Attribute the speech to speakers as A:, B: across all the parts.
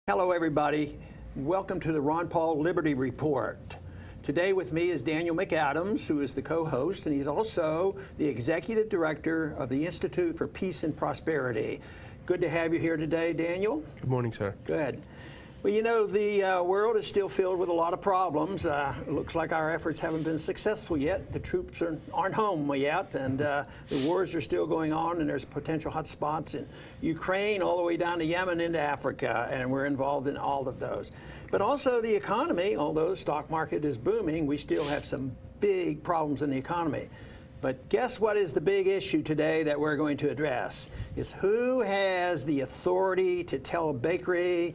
A: Hello everybody, welcome to the Ron Paul Liberty Report. Today with me is Daniel McAdams, who is the co-host, and he's also the Executive Director of the Institute for Peace and Prosperity. Good to have you here today, Daniel.
B: Good morning, sir.
A: Good. Well, you know, the world is still filled with a lot of problems. It looks like our efforts haven't been successful yet. The troops aren't home yet, and the wars are still going on, and there's potential hot spots in Ukraine all the way down to Yemen into Africa, and we're involved in all of those. But also the economy, although the stock market is booming, we still have some big problems in the economy. But guess what is the big issue today that we're going to address? Is who has the authority to tell a bakery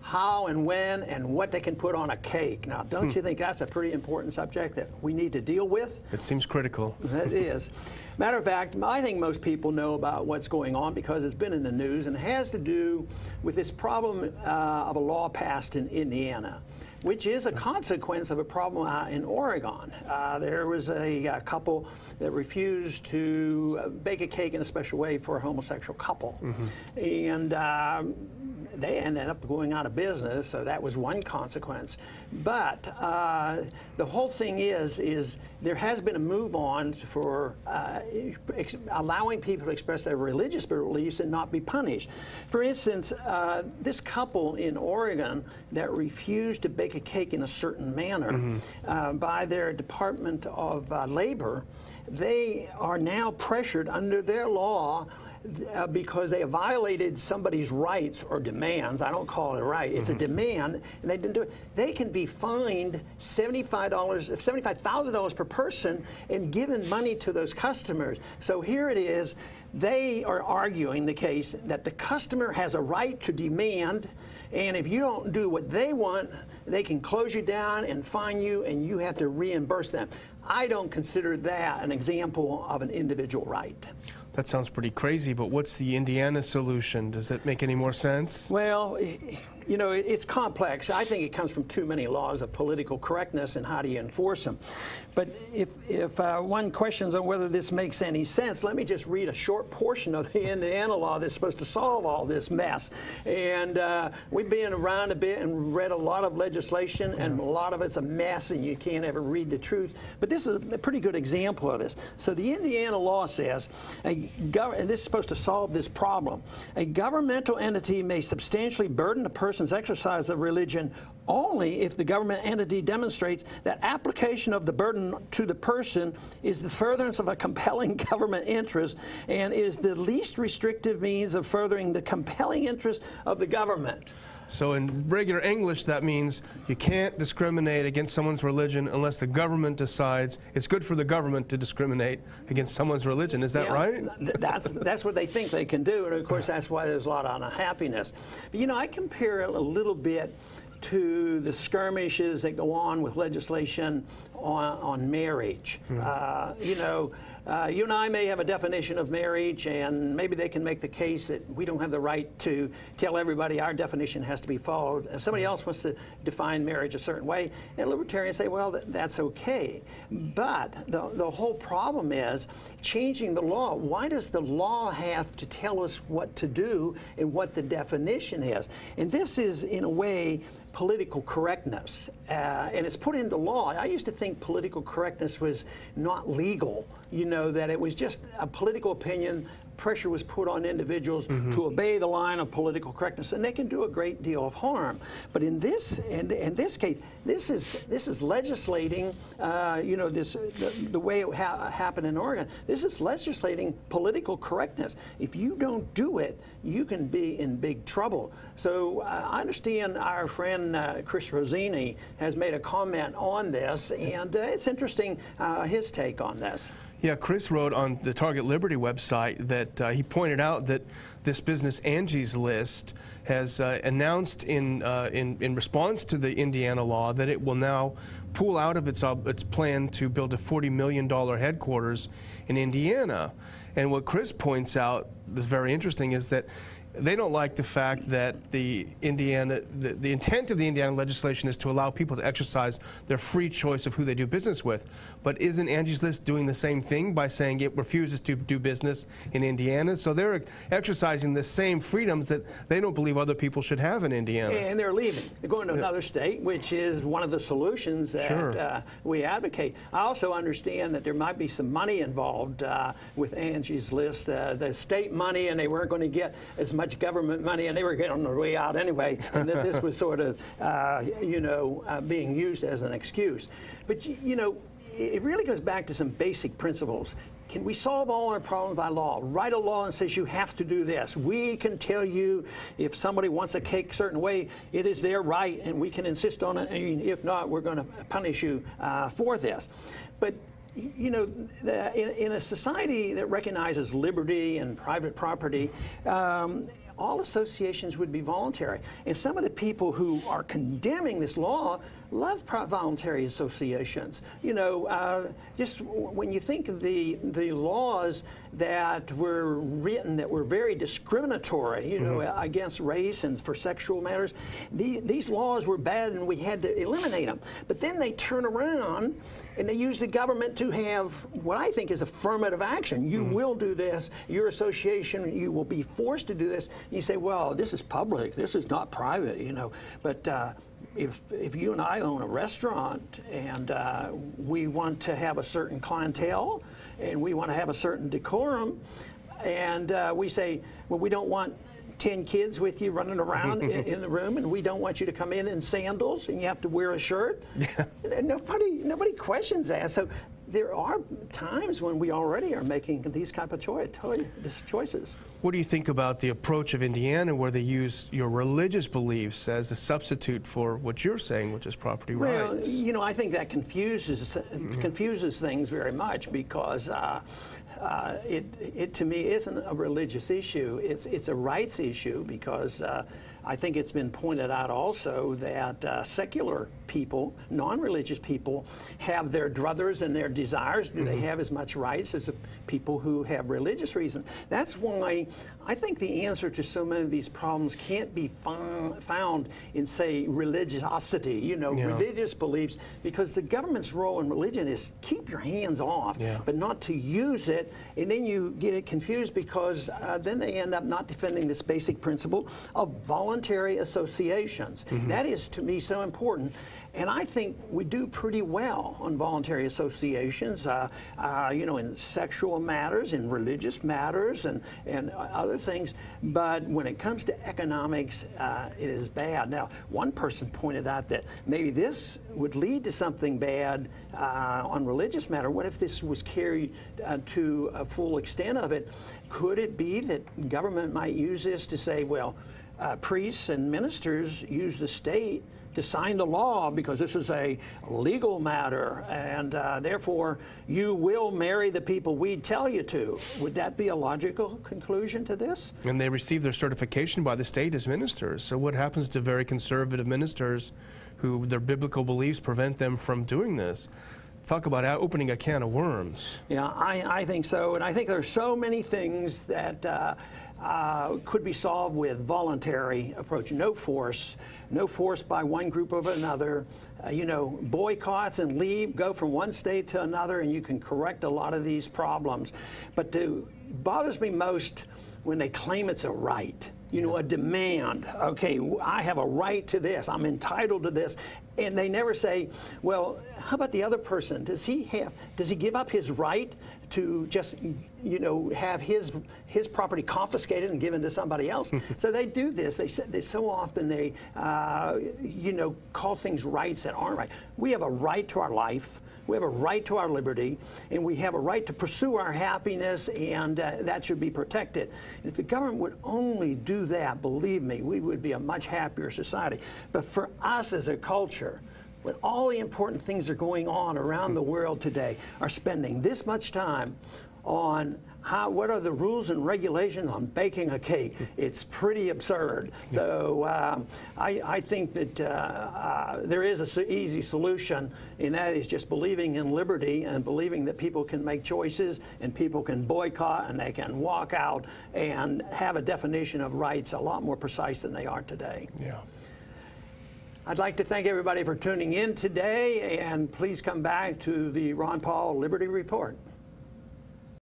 A: how and when and what they can put on a cake. Now, don't you think that's a pretty important subject that we need to deal with?
B: It seems critical.
A: It is. Matter of fact, I think most people know about what's going on because it's been in the news, and it has to do with this problem of a law passed in Indiana, which is a consequence of a problem in Oregon. There was a couple that refused to bake a cake in a special way for a homosexual couple. And they ended up going out of business, so that was one consequence. But the whole thing is there has been a move on for allowing people to express their religious beliefs and not be punished. For instance, this couple in Oregon that refused to bake a cake in a certain manner by their Department of Labor, they are now pressured under their law because they have violated somebody's rights or demands. I don't call it a right, it's a demand, and they didn't do it. They can be fined $75,000 per person and given money to those customers. So here it is, they are arguing the case that the customer has a right to demand, and if you don't do what they want, they can close you down and fine you, and you have to reimburse them. I don't consider that an example of an individual right.
B: That sounds pretty crazy, but what's the Indiana solution? Does it make any more sense?
A: Well, you know, it's complex. I think it comes from too many laws of political correctness and how do you enforce them. But if one questions on whether this makes any sense, let me just read a short portion of the Indiana law that's supposed to solve all this mess. And we've been around a bit and read a lot of legislation, and a lot of it's a mess, and you can't ever read the truth. But this is a pretty good example of this. So the Indiana law says, and this is supposed to solve this problem, a governmental entity may substantially burden a person's exercise of religion only if the government entity demonstrates that application of the burden to the person is the furtherance of a compelling government interest and is the least restrictive means of furthering the compelling interest of the government.
B: So in regular English, that means you can't discriminate against someone's religion unless the government decides it's good for the government to discriminate against someone's religion. Is that right?
A: That's what they think they can do, and of course that's why there's a lot of unhappiness. But you know, I compare it a little bit to the skirmishes that go on with legislation on marriage. You know, you and I may have a definition of marriage, and maybe they can make the case that we don't have the right to tell everybody our definition has to be followed. If somebody else wants to define marriage a certain way, and libertarians say, well, that's okay. But the whole problem is changing the law. Why does the law have to tell us what to do and what the definition is? And this is, in a way, political correctness, and it's put into law. I used to think political correctness was not legal, you know, that it was just a political opinion. Pressure was put on individuals to obey the line of political correctness, and they can do a great deal of harm. But in this case, this is legislating. You know, the way it happened in Oregon. This is legislating political correctness. If you don't do it, you can be in big trouble. So I understand our friend Chris Rossini has made a comment on this, and it's interesting his take on this.
B: Yeah, Chris wrote on the Target Liberty website that he pointed out that this business Angies List has announced in response to the Indiana law that it will now pull out of its plan to build a $40 million headquarters in Indiana. And what Chris points out is very interesting is that they don't like the fact that the intent of the Indiana legislation is to allow people to exercise their free choice of who they do business with. But isn't Angie's List doing the same thing by saying it refuses to do business in Indiana? So they're exercising the same freedoms that they don't believe other people should have in Indiana.
A: And they're leaving. They're going to another state, which is one of the solutions that we advocate. I also understand that there might be some money involved with Angie's List, the state money, and they weren't going to get as much government money, and they were getting on their way out anyway, and that this was sort of, being used as an excuse. But, it really goes back to some basic principles. Can we solve all our problems by law? Write a law and says you have to do this. We can tell you if somebody wants a cake a certain way, it is their right, and we can insist on it. And if not, we're going to punish you for this. But in a society that recognizes liberty and private property, all associations would be voluntary. And some of the people who are condemning this law love voluntary associations. Just when you think of the laws that were written that were very discriminatory, against race and for sexual matters, these laws were bad and we had to eliminate them. But then they turn around and they use the government to have what I think is affirmative action. You will do this, your association, you will be forced to do this. You say, well, this is public, this is not private, But if you and I own a restaurant and we want to have a certain clientele and we want to have a certain decorum, and we say, well, we don't want 10 kids with you running around in the room, and we don't want you to come in sandals and you have to wear a shirt. And nobody questions that. So there are times when we already are making these type of choices.
B: What do you think about the approach of Indiana where they use your religious beliefs as a substitute for what you're saying, which is property rights?
A: Well, I think that confuses things very much because it to me isn't a religious issue. It's a rights issue because I think it's been pointed out also that secular people, non-religious people, have their druthers and their desires. Do they have as much rights as the people who have religious reasons? That's why I think the answer to so many of these problems can't be found in, say, religiosity, religious beliefs, because the government's role in religion is keep your hands off, but not to use it, and then you get it confused because then they end up not defending this basic principle of voluntary associations. That is, to me, so important. And I think we do pretty well on voluntary associations, in sexual matters, in religious matters, and other things. But when it comes to economics, it is bad. Now, one person pointed out that maybe this would lead to something bad on religious matter. What if this was carried to a full extent of it? Could it be that government might use this to say, well, priests and ministers use the state to sign the law because this is a legal matter, and therefore you will marry the people we tell you to. Would that be a logical conclusion to this? And
B: they receive their certification by the state as ministers. So what happens to very conservative ministers who their biblical beliefs prevent them from doing this? Talk about opening a can of worms.
A: Yeah, I think so, and I think there are so many things that could be solved with voluntary approach. No force by one group over another. Boycotts and leave, go from one state to another, and you can correct a lot of these problems. But it bothers me most when they claim it's a right. A demand. Okay, I have a right to this. I'm entitled to this. And they never say, well, how about the other person? Does he give up his right to just, have his property confiscated and given to somebody else? So they do this. They so often call things rights that aren't right. We have a right to our life. We have a right to our liberty, and we have a right to pursue our happiness, and that should be protected. If the government would only do that, believe me, we would be a much happier society. But for us as a culture, when all the important things are going on around the world today, are spending this much time on what are the rules and regulations on baking a cake. It's pretty absurd. So I think that there is an easy solution, and that is just believing in liberty and believing that people can make choices and people can boycott and they can walk out and have a definition of rights a lot more precise than they are today.
B: Yeah.
A: I'd like to thank everybody for tuning in today, and please come back to the Ron Paul Liberty Report.